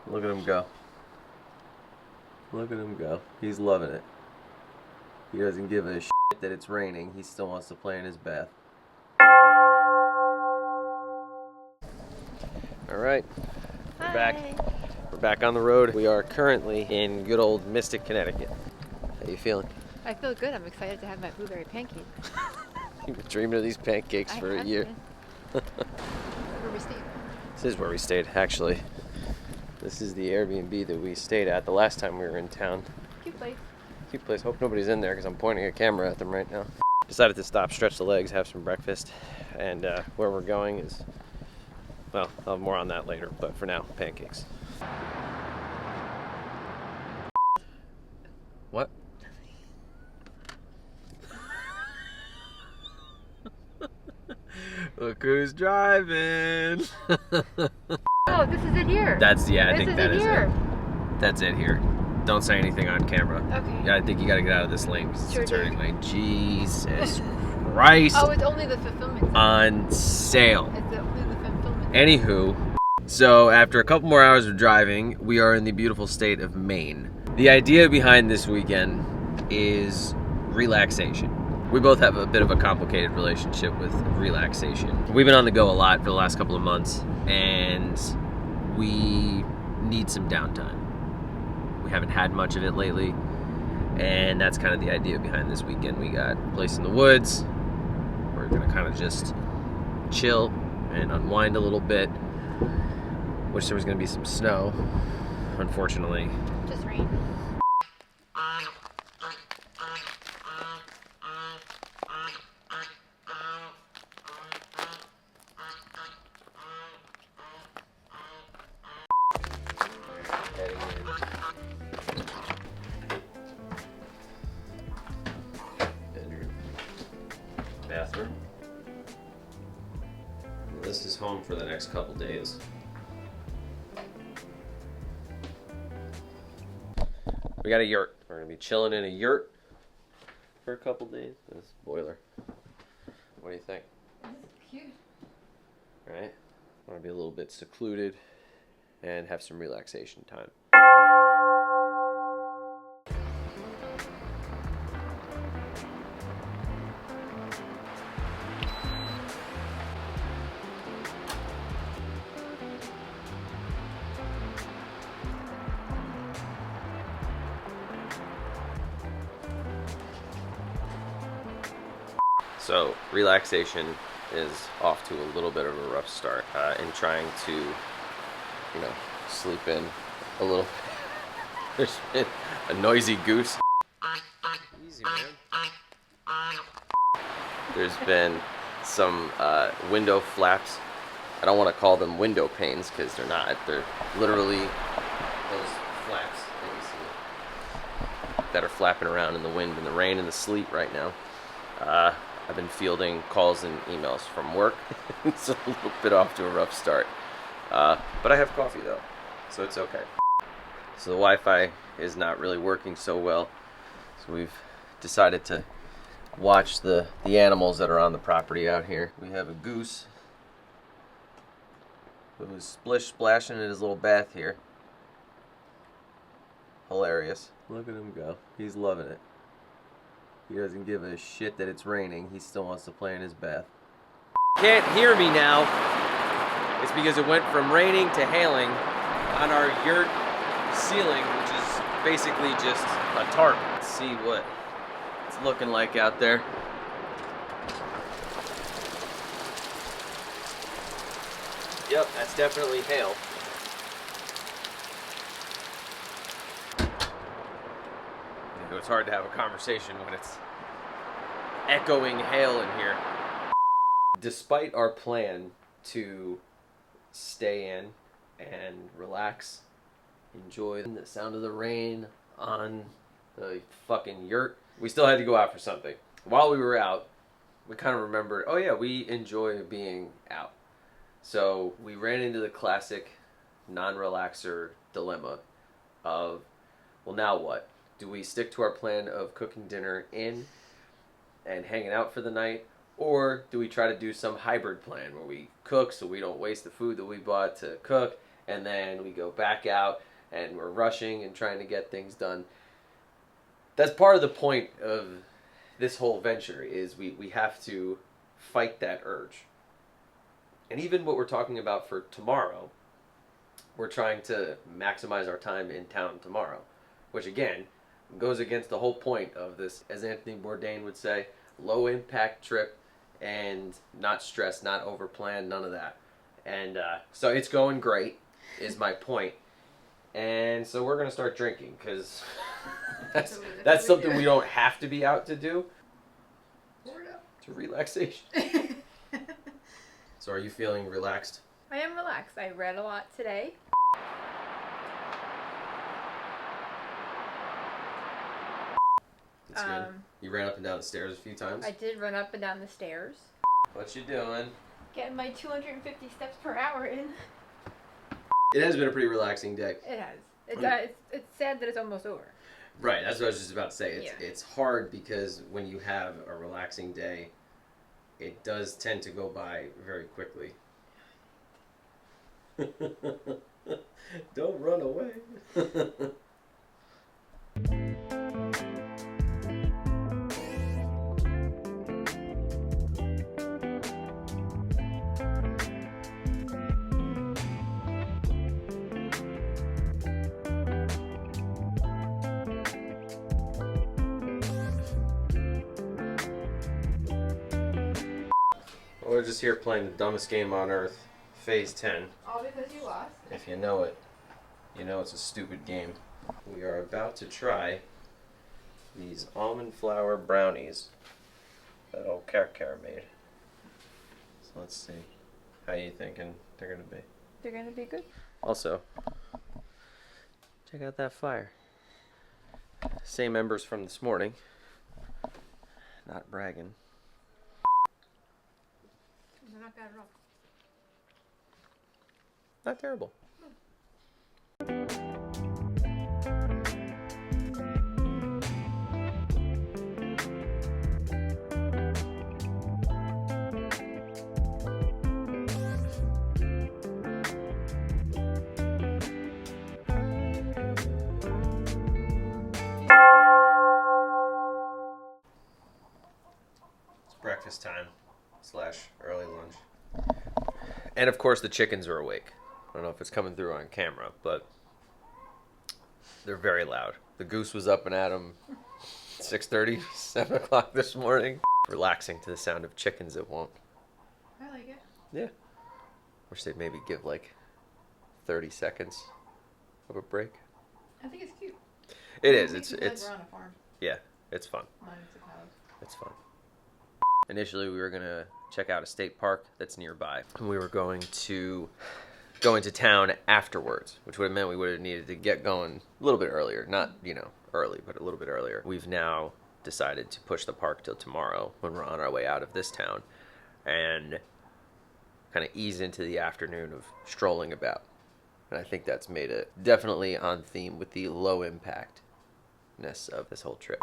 Look at him go. Look at him go. He's loving it. He doesn't give a shit that it's raining. He still wants to play in his bath. Alright, we're back. We're back on the road. We are currently in good old Mystic, Connecticut. How you feeling? I feel good. I'm excited to have my blueberry pancake. You've been dreaming of these pancakes for a year. Where we stayed. This is where we stayed, actually. This is the Airbnb that we stayed at the last time we were in town. Cute place. Cute place. Hope nobody's in there because I'm pointing a camera at them right now. Decided to stop, stretch the legs, have some breakfast, and where we're going is, well, I'll have more on that later, but for now, pancakes. What? Look who's driving! Oh, this is it here. That's, yeah, I think that is here. it. That's it here. Don't say anything on camera. Okay. Yeah, I think you gotta get out of this lane because Sure it's a turning do. lane. Jesus Christ! Oh, it's only the fulfillment. On sale. It's only the fulfillment. Anywho, so after a couple more hours of driving, we are in the beautiful state of Maine. The idea behind this weekend is relaxation. We both have a bit of a complicated relationship with relaxation. We've been on the go a lot for the last couple of months, and we need some downtime. We haven't had much of it lately, and that's kind of the idea behind this weekend. We got a place in the woods. We're gonna kind of just chill and unwind a little bit. Wish there was gonna be some snow. Unfortunately, Just rain. bedroom, bathroom. This is home for the next couple days. We got a yurt. We're gonna be chilling in a yurt for a couple days. This boiler. What do you think? This is cute. Right? Want to be a little bit secluded and have some relaxation time. So relaxation is off to a little bit of a rough start in trying to, you know, sleep in a little. There's been a noisy goose. Easy, man. There's been some window flaps. I don't want to call them window panes because they're not. They're literally those flaps that you see that are flapping around in the wind and the rain and the sleet right now. I've been fielding calls and emails from work. It's a little bit off to a rough start. But I have coffee though, so it's okay. So the Wi-Fi is not really working so well. So we've decided to watch the animals that are on the property out here. We have a goose who's splish splashing in his little bath here. Hilarious. Look at him go. He's loving it. He doesn't give a shit that it's raining. He still wants to play in his bath. Can't hear me now. It's because it went from raining to hailing on our yurt ceiling, which is basically just a tarp. Let's see what it's looking like out there. Yep, that's definitely hail. It's hard to have a conversation when it's echoing hail in here. Despite our plan to stay in and relax, enjoy the sound of the rain on the fucking yurt, we still had to go out for something. While we were out, we kind of remembered, oh yeah, we enjoy being out. So we ran into the classic non-relaxer dilemma of, well, now what? Do we stick to our plan of cooking dinner in and hanging out for the night? Or do we try to do some hybrid plan where we cook so we don't waste the food that we bought to cook and then we go back out and we're rushing and trying to get things done. That's part of the point of this whole venture is we have to fight that urge. And even what we're talking about for tomorrow, we're trying to maximize our time in town tomorrow, which again goes against the whole point of this, as Anthony Bourdain would say, low impact trip and not stressed, not over planned, none of that. And so it's going great is my point. And so we're going to start drinking because that's something we don't have to be out to do. It's a relaxation. So are you feeling relaxed? I am relaxed. I read a lot today. That's good. You ran up and down the stairs a few times? I did run up and down the stairs. What you doing? Getting my 250 steps per hour in. It has been a pretty relaxing day. It has. It's sad that it's almost over. Right, that's what I was just about to say. It's hard because when you have a relaxing day, it does tend to go by very quickly. Don't run away. We're just here playing the dumbest game on earth, Phase 10. All because you lost. If you know it, you know it's a stupid game. We are about to try these almond flour brownies that old Car made. So let's see. How you thinking they're gonna be? They're gonna be good. Also, check out that fire. Same embers from this morning. Not bragging. They're not bad at all. Not terrible. It's breakfast time / early lunch. And of course the chickens are awake. I don't know if it's coming through on camera, but they're very loud. The goose was up and at 'em 6:30, 7 o'clock this morning. Relaxing to the sound of chickens it won't. I like it. Yeah. Wish they'd maybe give like 30 seconds of a break. I think it's cute. It is. Makes It's me feel like we're on a farm. yeah, it's fun. Mine's a cloud. It's fun. Initially, we were going to check out a state park that's nearby. We were going to go into town afterwards, which would have meant we would have needed to get going a little bit earlier. Not, early, but a little bit earlier. We've now decided to push the park till tomorrow when we're on our way out of this town and kind of ease into the afternoon of strolling about. And I think that's made it definitely on theme with the low impactness of this whole trip.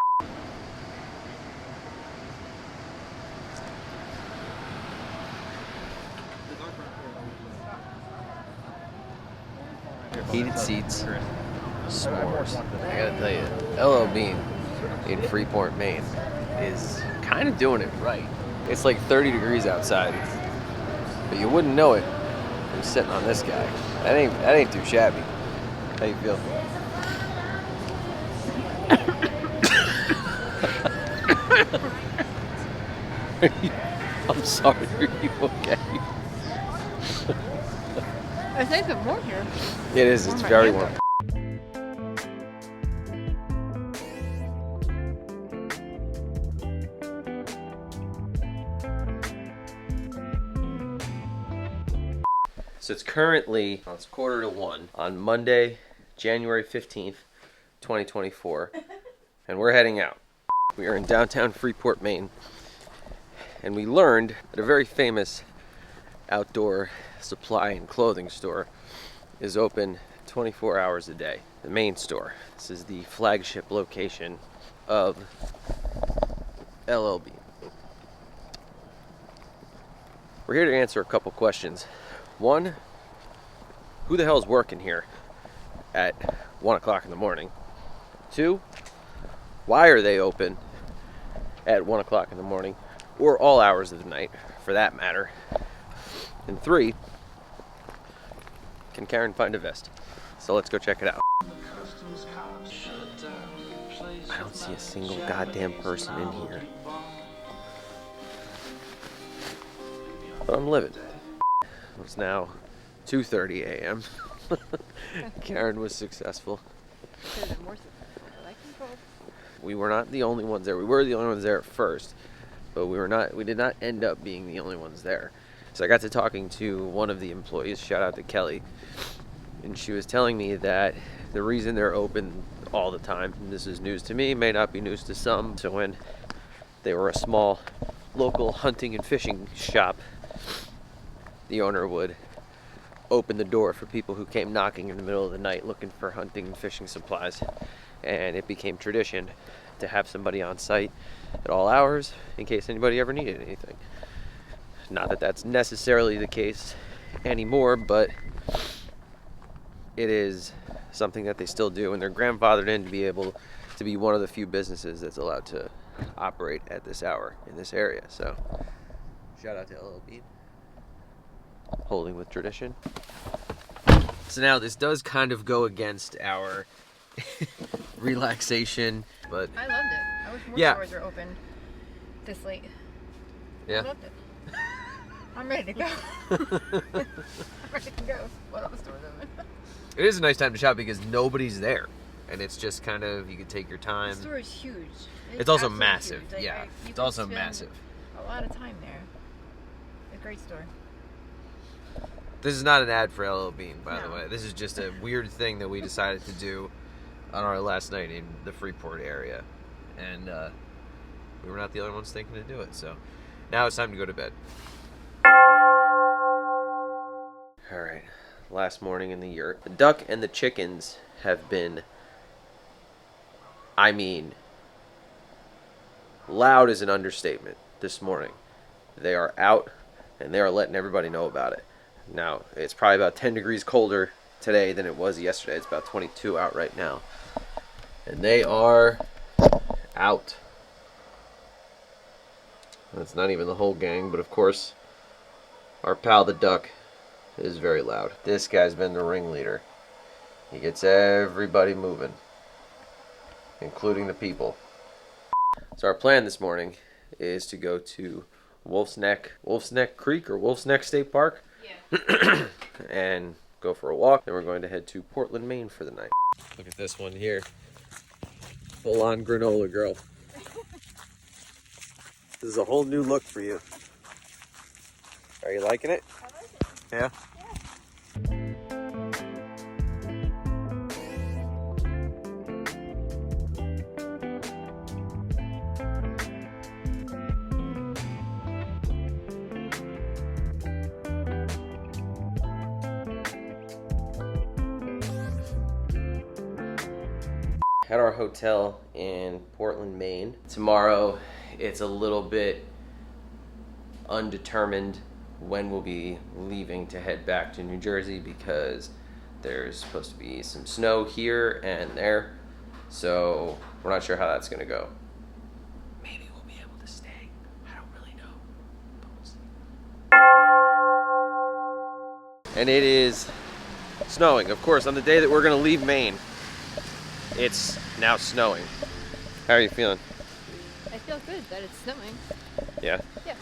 Heated seats, s'mores. I gotta tell you, LL Bean in Freeport, Maine is kind of doing it right. It's like 30 degrees outside, but you wouldn't know it if you're sitting on this guy. That ain't too shabby. How you feel? I'm sorry, are you okay? It's nice and warm here. It is, it's very warm. So it's currently, it's 1:45 on Monday, January 15th, 2024, and we're heading out. We are in downtown Freeport, Maine, and we learned that a very famous outdoor supply and clothing store is open 24 hours a day. The main store. This is the flagship location of LLB. We're here to answer a couple questions. One, who the hell is working here at 1 o'clock in the morning? 2, why are they open at 1 o'clock in the morning, or all hours of the night for that matter? And 3, can Karen find a vest? So let's go check it out. I don't see a single goddamn person in here. But I'm living. It's now 2:30 a.m. Karen was successful. Could have been more successful, but I can go. We were not the only ones there. We were the only ones there at first, but we did not end up being the only ones there. So I got to talking to one of the employees, shout out to Kelly, and she was telling me that the reason they're open all the time, and this is news to me, may not be news to some. So when they were a small local hunting and fishing shop, the owner would open the door for people who came knocking in the middle of the night looking for hunting and fishing supplies. And it became tradition to have somebody on site at all hours in case anybody ever needed anything. Not that that's necessarily the case anymore, but it is something that they still do, and they're grandfathered in to be able to be one of the few businesses that's allowed to operate at this hour in this area. So shout out to LL Bean, holding with tradition. So now this does kind of go against our relaxation, but I loved it. I wish more Yeah. stores were open this late. yeah. I loved it. I'm ready to go. I'm ready to go. What other stores open? It is a nice time to shop because nobody's there, and it's just kind of, you can take your The time. store is huge. It's also absolutely massive. huge. Like, Yeah, you it's could also spend massive. A lot of time there. A great store. This is not an ad for LL Bean, by the No. way. This is just a weird thing that we decided to do on our last night in the Freeport area, and we were not the only ones thinking to do it. So now it's time to go to bed. All right, last morning in the yurt. The duck and the chickens have been, I mean, loud is an understatement this morning. They are out, and they are letting everybody know about it. Now, it's probably about 10 degrees colder today than it was yesterday. It's about 22 out right now. And they are out. That's not even the whole gang, but of course, our pal the duck is very loud. This guy's been the ringleader. He gets everybody moving, including the people. So our plan this morning is to go to Wolf's Neck Creek or Wolf's Neck State Park. Yeah. And go for a walk. Then we're going to head to Portland, Maine for the night. Look at this one here. Full on granola girl. This is a whole new look for you. Are you liking it? I like it. Yeah? At our hotel in Portland, Maine. Tomorrow, it's a little bit undetermined when we'll be leaving to head back to New Jersey because there's supposed to be some snow here and there. So we're not sure how that's gonna go. Maybe we'll be able to stay. I don't really know, but we'll see. And it is snowing, of course, on the day that we're gonna leave Maine. It's now snowing. How are you feeling? I feel good that it's snowing. Yeah? Yeah.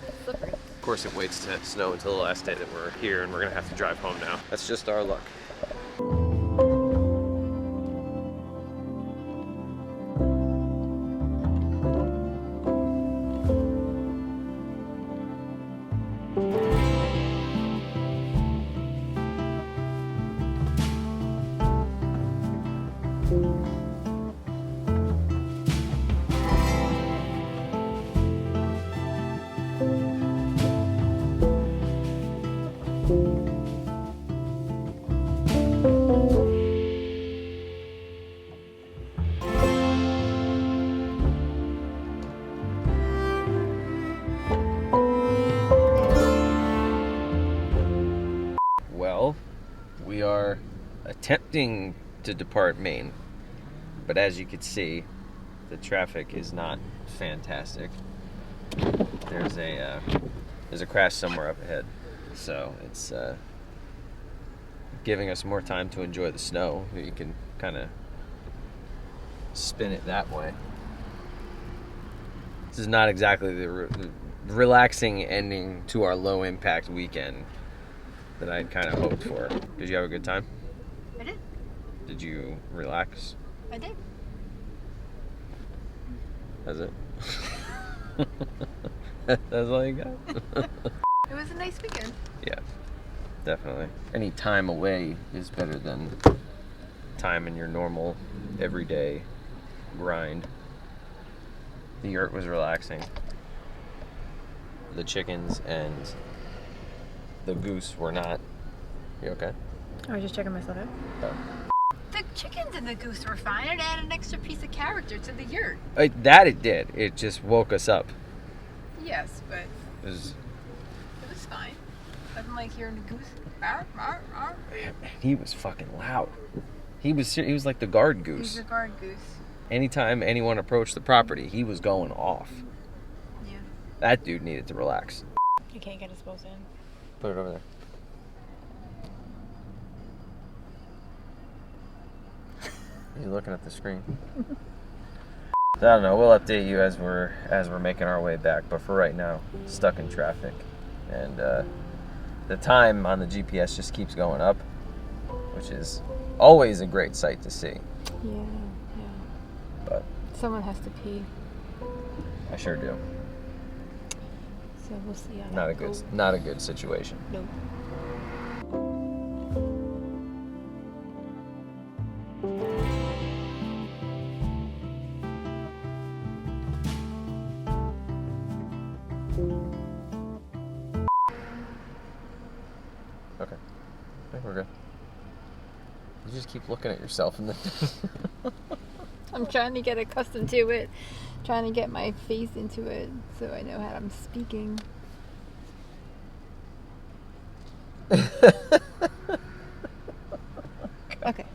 It's slippery. Of course it waits to snow until the last day that we're here, and we're gonna have to drive home now. That's just our luck. attempting to depart Maine. But as you can see, the traffic is not fantastic. There's a crash somewhere up ahead, so it's giving us more time to enjoy the snow. You can kind of spin it that way. This is not exactly the relaxing ending to our low impact weekend that I'd kind of hoped for. Did you have a good time? I did. Did you relax? I did. That's it? That's all you got? It was a nice weekend. Yeah, definitely. Any time away is better than time in your normal, everyday grind. The yurt was relaxing. The chickens and the goose were not. You okay? I was just checking myself out. Oh. The chickens and the goose were fine. It added an extra piece of character to the yurt. That it did. It just woke us up. Yes, but It was, it was fine. Nothing like hearing the goose. Arr, arr, arr. he was fucking loud. He was like the guard He's goose. a guard goose. Anytime anyone approached the property, he was going off. Yeah. That dude needed to relax. You can't get us both in. Put it over there. You're looking at the screen. I don't know. We'll update you as we're making our way back. But for right now, stuck in traffic, and the time on the GPS just keeps going up, which is always a great sight to see. Yeah. But Someone has to pee, I sure do. so we'll see how Not that a good, goes. not a good situation. No. Okay, I think we're good. You just keep looking at yourself and then. I'm trying to get accustomed to it, trying to get my face into it so I know how I'm speaking. Okay.